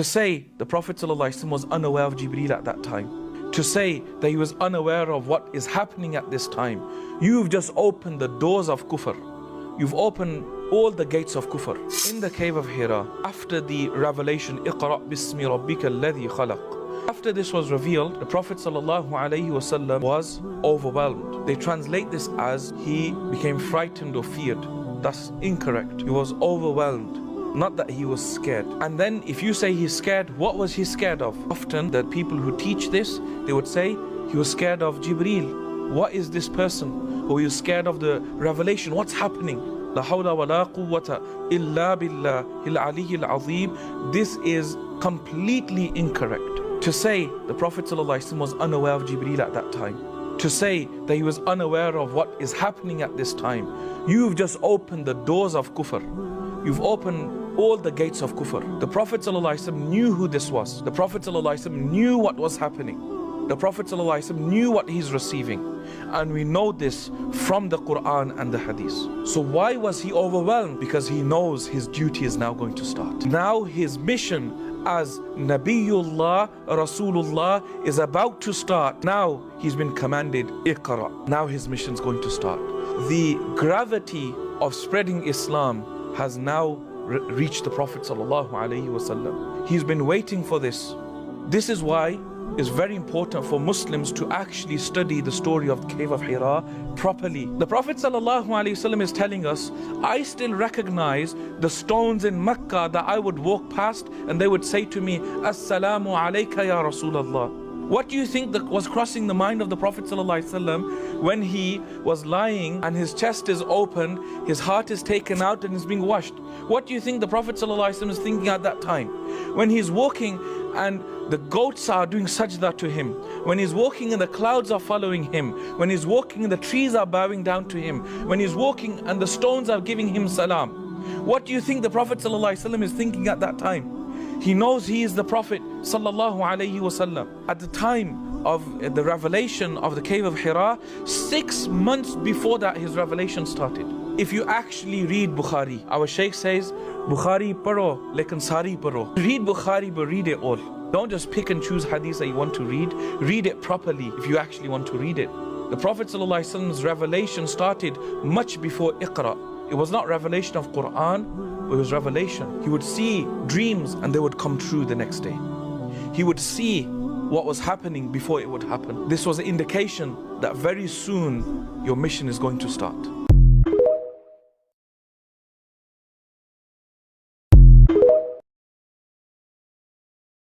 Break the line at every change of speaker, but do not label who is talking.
To say the Prophet ﷺ was unaware of Jibreel at that time, to say that he was unaware of what is happening at this time, you've just opened the doors of kufr. You've opened all the gates of kufr. In the cave of Hira, after the revelation, Iqra' bismi rabbika alladhi khalaq. After this was revealed, the Prophet ﷺ was overwhelmed. They translate this as he became frightened or feared. That's incorrect. He was overwhelmed, not that he was scared. And then if you say he's scared, what was he scared of? Often the people who teach this, they would say he was scared of Jibreel. What is this person? Or he was scared of the revelation. What's happening? La hawla wa la quwwata illa billahil aliyyil azim. This is completely incorrect. To say the Prophet ﷺ was unaware of Jibreel at that time, to say that he was unaware of what is happening at this time, you've just opened the doors of kufr. You've opened all the gates of kufr. The Prophet ﷺ knew who this was. The Prophet ﷺ knew what was happening. The Prophet ﷺ knew what he's receiving. And we know this from the Quran and the Hadith. So why was he overwhelmed? Because he knows his duty is now going to start. Now his mission as Nabiullah, Rasulullah is about to start. Now he's been commanded, Iqra. Now his mission is going to start. The gravity of spreading Islam has now reached the Prophet ﷺ. He's been waiting for this. This is why it's very important for Muslims to actually study the story of the cave of Hira properly. The Prophet ﷺ is telling us, I still recognize the stones in Mecca that I would walk past and they would say to me, Assalamu alayka ya Rasulallah. What do you think that was crossing the mind of the Prophet ﷺ when he was lying and his chest is opened, his heart is taken out and is being washed? What do you think the Prophet ﷺ is thinking at that time? When he's walking and the goats are doing sajda to him, when he's walking and the clouds are following him, when he's walking and the trees are bowing down to him, when he's walking and the stones are giving him salam, what do you think the Prophet ﷺ is thinking at that time? He knows he is the Prophet ﷺ. At the time of the revelation of the cave of Hira, 6 months before that his revelation started. If you actually read Bukhari, our Shaykh says, Bukhari paro, lekin sari paro. Read Bukhari but read it all. Don't just pick and choose hadith that you want to read. Read it properly if you actually want to read it. The Prophet ﷺ's revelation started much before Iqra. It was not revelation of Quran, it was revelation. He would see dreams and they would come true the next day. He would see what was happening before it would happen. This was an indication that very soon your mission is going to start.